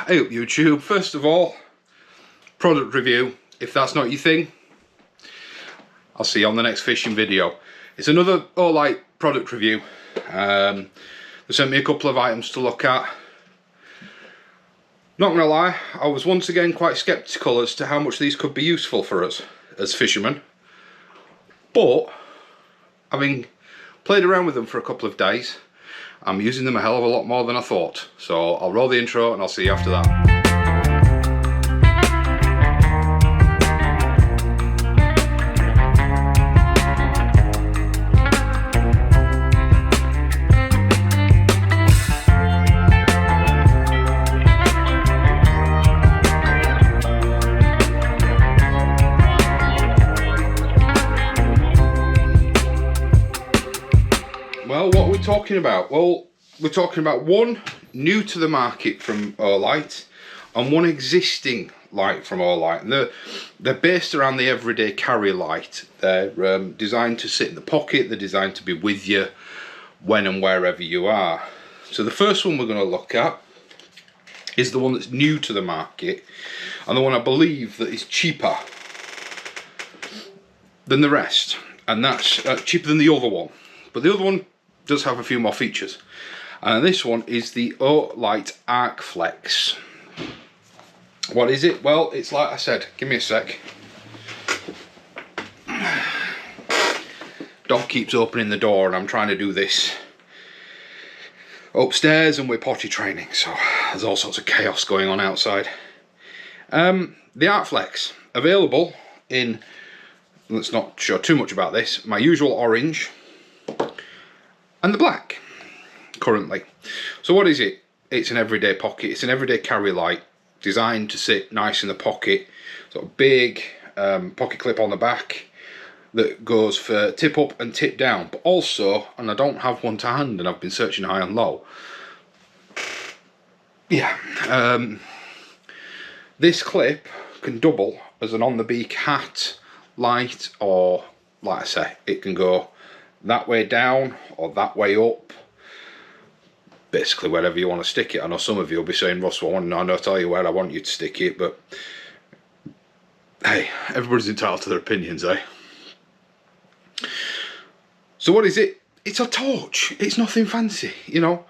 Hey up YouTube, first of all, product review. If that's not your thing, I'll see you on the next fishing video. It's another Olight product review. They sent me a couple of items to look at. Not gonna lie, I was once again quite skeptical as to how much these could be useful for us as fishermen. But, having played around with them for a couple of days, I'm using them a hell of a lot more than I thought. So I'll roll the intro and I'll see you after that. Well, what are we talking about? Well, we're talking about one new to the market from Olight and one existing light from Olight. They're based around the everyday carry light. They're designed to sit in the pocket. They're designed to be with you when and wherever you are. So the first one we're going to look at is the one that's new to the market, and the one I believe that is cheaper than the rest, and that's cheaper than the other one. But the other one does have a few more features, and this one is the Olight Arkflex. What is it? Well, it's like I said, give me a sec. Dog keeps opening the door and I'm trying to do this upstairs and we're potty training, so there's all sorts of chaos going on outside. The Arkflex, available in, let's not show too much about this, my usual orange and the black currently. So what is it? It's an everyday pocket. It's an everyday carry light designed to sit nice in the pocket. Sort of big pocket clip on the back that goes for tip up and tip down, but also, and I don't have one to hand and I've been searching high and low, yeah, this clip can double as an on the beak hat light, or like I say, it can go that way down or that way up, basically wherever you want to stick it. I know some of you will be saying, Russ, well, I'll tell you where I want you to stick it, but hey, everybody's entitled to their opinions, eh? So what is it? It's a torch. It's nothing fancy, you know.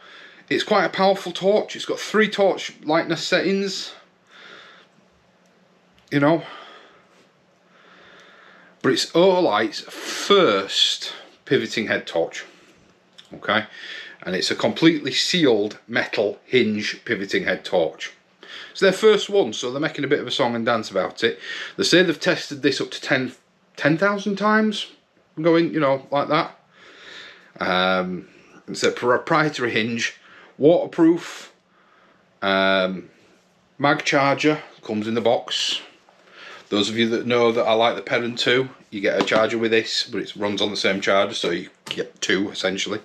It's quite a powerful torch. It's got 3 torch lightness settings, you know, but it's Olight's first pivoting head torch, okay, and it's a completely sealed metal hinge pivoting head torch. It's their first one, so they're making a bit of a song and dance about it. They say they've tested this up to 10,000 times, going, you know, like that. It's a proprietary hinge, waterproof, mag charger comes in the box. Those of you that know that I like the Perrin 2, you get a charger with this, but it runs on the same charger, so you get 2 essentially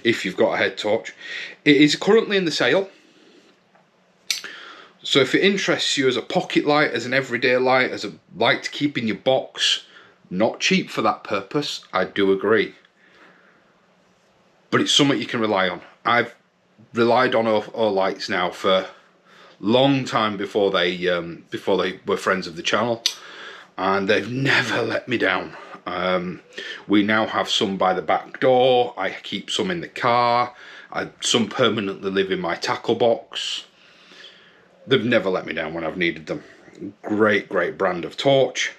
if you've got a head torch. It is currently in the sale, so if it interests you as a pocket light, as an everyday light, as a light to keep in your box, not cheap for that purpose, I do agree, but it's something you can rely on. I've relied on Olights now for long time before they were friends of the channel, and they've never let me down. We now have some by the back door. I keep some in the car. Some permanently live in my tackle box. They've never let me down when I've needed them. Great brand of torch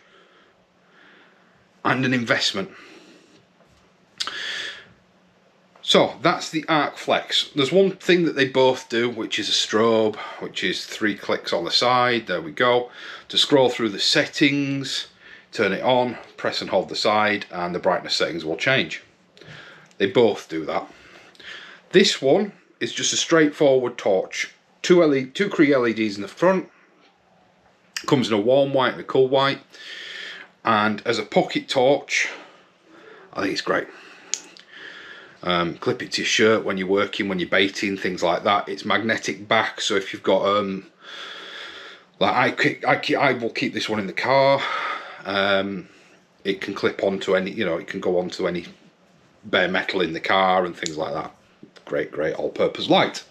and an investment. So that's the Arkflex. There's one thing that they both do, which is a strobe, which is 3 clicks on the side, there we go, to scroll through the settings, turn it on, press and hold the side, and the brightness settings will change. They both do that. This one is just a straightforward torch, 2 Cree LEDs in the front, comes in a warm white and a cool white, and as a pocket torch, I think it's great. Clip it to your shirt when you're working, when you're baiting, things like that. It's magnetic back, so if you've got like I will keep this one in the car. It can clip onto any, you know, it can go onto any bare metal in the car and things like that. Great all-purpose light.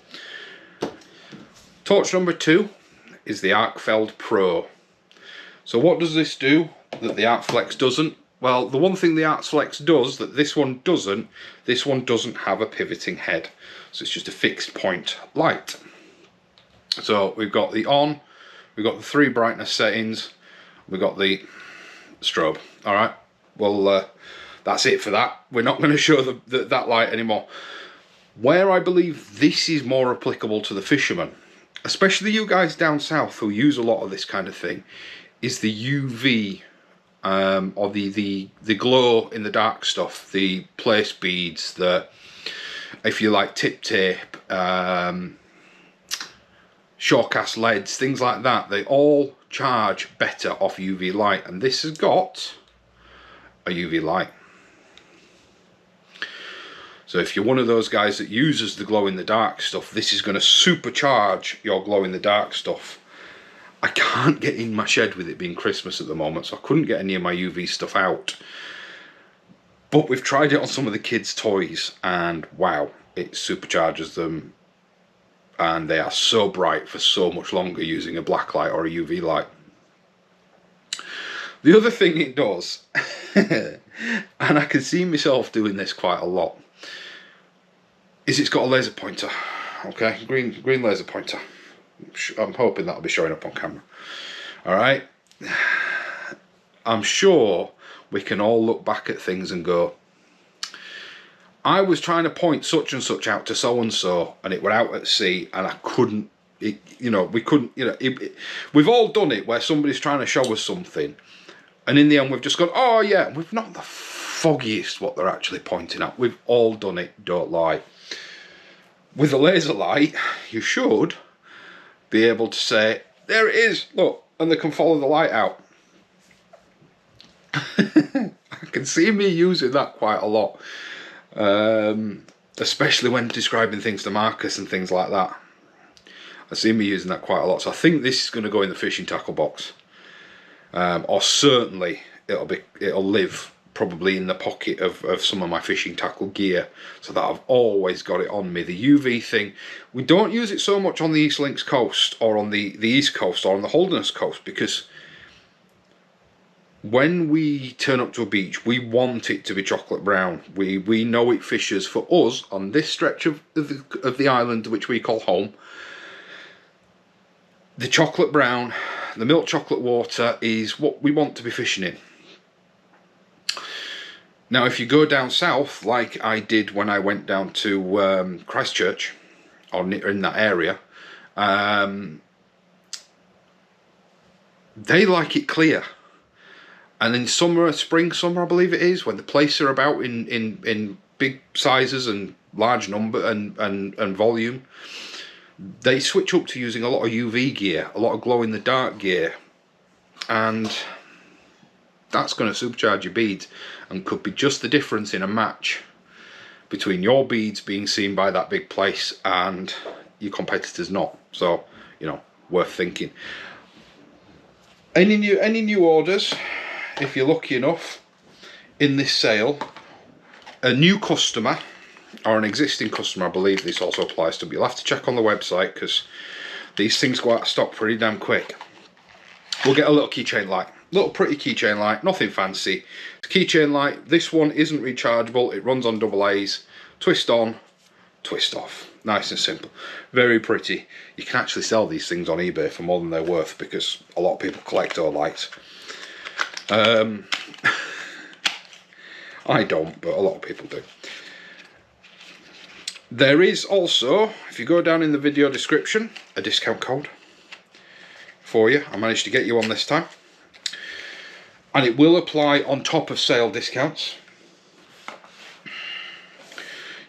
Torch number 2 is the Arkfeld Pro. So what does this do that the Arkflex doesn't? Well, the one thing the Arkflex does that this one doesn't have a pivoting head. So it's just a fixed point light. So we've got the on, we've got the 3 brightness settings, we've got the strobe. Alright, well that's it for that. We're not going to show that light anymore. Where I believe this is more applicable to the fishermen, especially you guys down south who use a lot of this kind of thing, is the UV or the glow in the dark stuff, the place beads, the, if you like, tip tape, shortcast LEDs, things like that. They all charge better off UV light, and this has got a UV light. So if you're one of those guys that uses the glow in the dark stuff, this is going to supercharge your glow in the dark stuff. I can't get in my shed with it being Christmas at the moment, so I couldn't get any of my UV stuff out. But we've tried it on some of the kids' toys, and wow, it supercharges them, and they are so bright for so much longer using a black light or a UV light. The other thing it does, and I can see myself doing this quite a lot, is it's got a laser pointer. Okay, green laser pointer. I'm hoping that'll be showing up on camera. Alright, I'm sure we can all look back at things and go, I was trying to point such and such out to so and so, and it were out at sea, and I couldn't, we couldn't, we've all done it where somebody's trying to show us something, and in the end we've just gone, oh yeah, we've not the foggiest what they're actually pointing at. We've all done it, don't lie. With a laser light, you should be able to say, there it is, look, and they can follow the light out. I can see me using that quite a lot, especially when describing things to Marcus and things like that. I see me using that quite a lot, so I think this is going to go in the fishing tackle box, or certainly it'll live probably in the pocket of some of my fishing tackle gear, so that I've always got it on me. The UV thing, we don't use it so much on the East Links coast or on the East Coast or on the Holderness coast, because when we turn up to a beach, we want it to be chocolate brown. We know it fishes for us on this stretch of the island which we call home. The chocolate brown, the milk chocolate water is what we want to be fishing in. Now if you go down south, like I did when I went down to Christchurch, or in that area, they like it clear. And in summer, spring, summer I believe it is, when the plaice are about in big sizes and large number and volume, they switch up to using a lot of UV gear, a lot of glow in the dark gear, and that's going to supercharge your beads, and could be just the difference in a match between your beads being seen by that big plaice and your competitors not. So, worth thinking. Any new orders, if you're lucky enough, in this sale, a new customer or an existing customer, I believe this also applies to, but you'll have to check on the website because these things go out of stock pretty damn quick. We'll get a little keychain light. Little pretty keychain light, nothing fancy. It's a keychain light. This one isn't rechargeable. It runs on AA's. Twist on, twist off. Nice and simple. Very pretty. You can actually sell these things on eBay for more than they're worth, because a lot of people collect olights. I don't, but a lot of people do. There is also, if you go down in the video description, a discount code for you. I managed to get you one this time. And it will apply on top of sale discounts.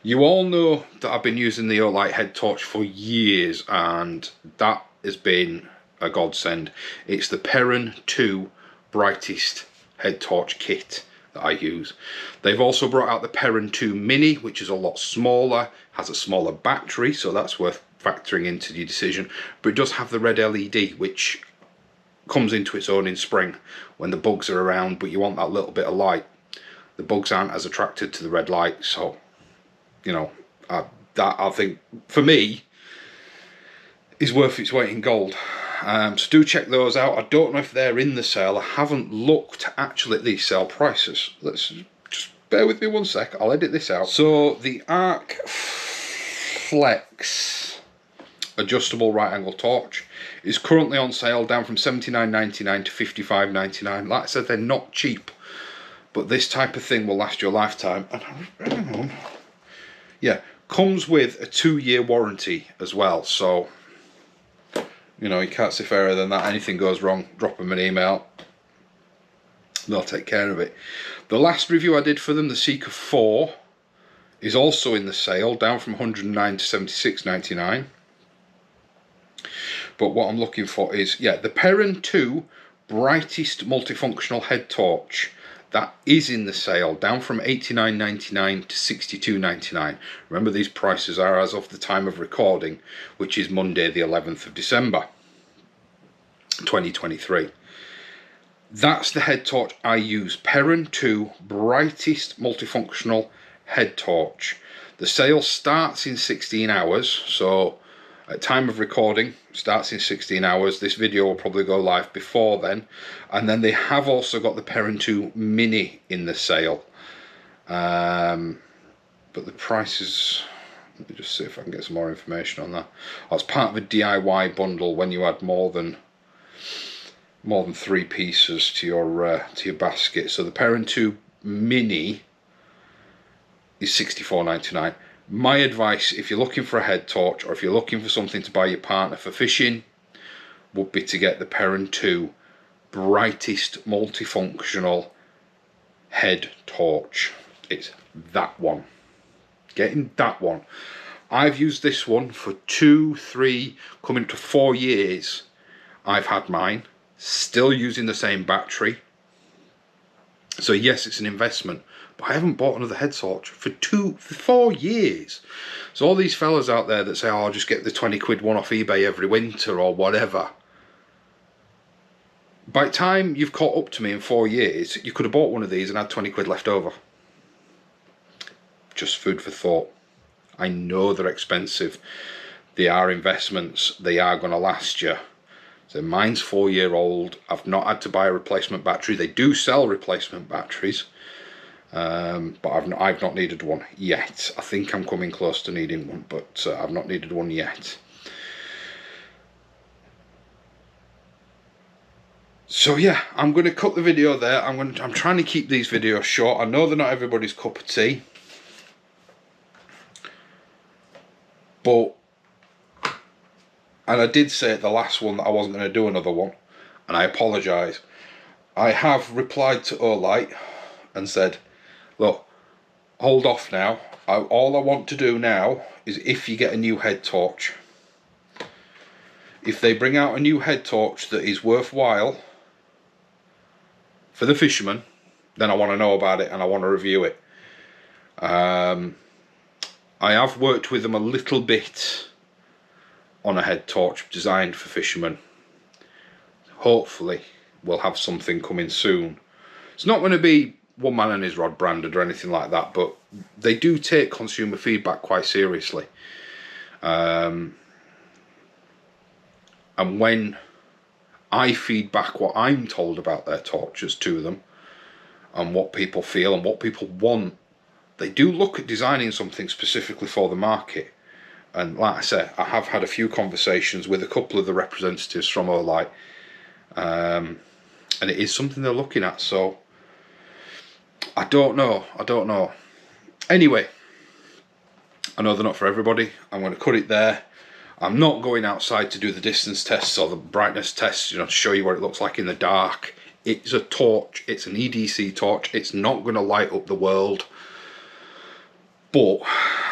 You all know that I've been using the Olight head torch for years, and that has been a godsend. It's the Perrin 2 brightest head torch kit that I use. They've also brought out the Perrin 2 Mini, which is a lot smaller, has a smaller battery, so that's worth factoring into your decision. But it does have the red LED, which comes into its own in spring when the bugs are around, but you want that little bit of light. The bugs aren't as attracted to the red light, so I think for me is worth its weight in gold. So do check those out. I don't know if they're in the sale. I haven't looked actually at these sale prices. Let's just bear with me one sec. I'll edit this out. So the Arkflex adjustable right angle torch is currently on sale, down from $79.99 to $55.99. Like I said, they're not cheap, but this type of thing will last you a lifetime. And hang on. Yeah, comes with a 2-year warranty as well. So, you know, you can't say fairer than that. Anything goes wrong, drop them an email. They'll take care of it. The last review I did for them, the Seeker 4, is also in the sale, down from $109 to $76.99. But what I'm looking for is, yeah, the Perrin 2 brightest multifunctional head torch. That is in the sale, down from $89.99 to $62.99. Remember, these prices are as of the time of recording, which is Monday the 11th of December 2023. That's the head torch I use, Perrin 2 brightest multifunctional head torch. The sale starts in 16 hours, so at time of recording starts in 16 hours. This video will probably go live before then. And then they have also got the Perrin 2 Mini in the sale. But the prices, let me just see if I can get some more information on that. Oh, it's part of a DIY bundle when you add more than 3 pieces to your basket. So the Perrin 2 Mini is $64.99. My advice, if you're looking for a head torch, or if you're looking for something to buy your partner for fishing, would be to get the Perrin 2 brightest multifunctional head torch. It's that one. Getting that one. I've used this one for 2, 3, coming to 4 years. I've had mine, still using the same battery. So yes, it's an investment, but I haven't bought another head torch for 4 years. So all these fellas out there that say, oh, I'll just get the 20 quid one off eBay every winter or whatever. By the time you've caught up to me in 4 years, you could have bought one of these and had 20 quid left over. Just food for thought. I know they're expensive. They are investments. They are going to last you. So mine's 4-year-old. I've not had to buy a replacement battery. They do sell replacement batteries, but I've not needed one yet. I think I'm coming close to needing one, but I've not needed one yet. So yeah, I'm going to cut the video there. I'm trying to keep these videos short. I know they're not everybody's cup of tea, but, and I did say at the last one that I wasn't going to do another one, and I apologise. I have replied to Olight and said, look, hold off now. All I want to do now is if you get a new head torch. If they bring out a new head torch that is worthwhile for the fishermen, then I want to know about it and I want to review it. I have worked with them a little bit on a head torch designed for fishermen. Hopefully we'll have something coming soon. It's not going to be One Man and His Rod branded or anything like that, but they do take consumer feedback quite seriously. And when I feed back what I'm told about their torches to them, and what people feel and what people want, they do look at designing something specifically for the market. And like I said, I have had a few conversations with a couple of the representatives from Olight, and it is something they're looking at. So I don't know. Anyway, I know they're not for everybody. I'm going to cut it there. I'm not going outside to do the distance tests or the brightness tests, you know, to show you what it looks like in the dark. It's a torch. It's an EDC torch. It's not going to light up the world. But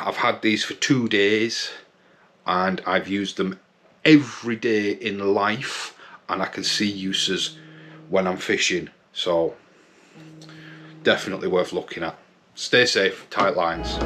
I've had these for 2 days and I've used them every day in life, and I can see uses when I'm fishing. So definitely worth looking at. Stay safe, tight lines.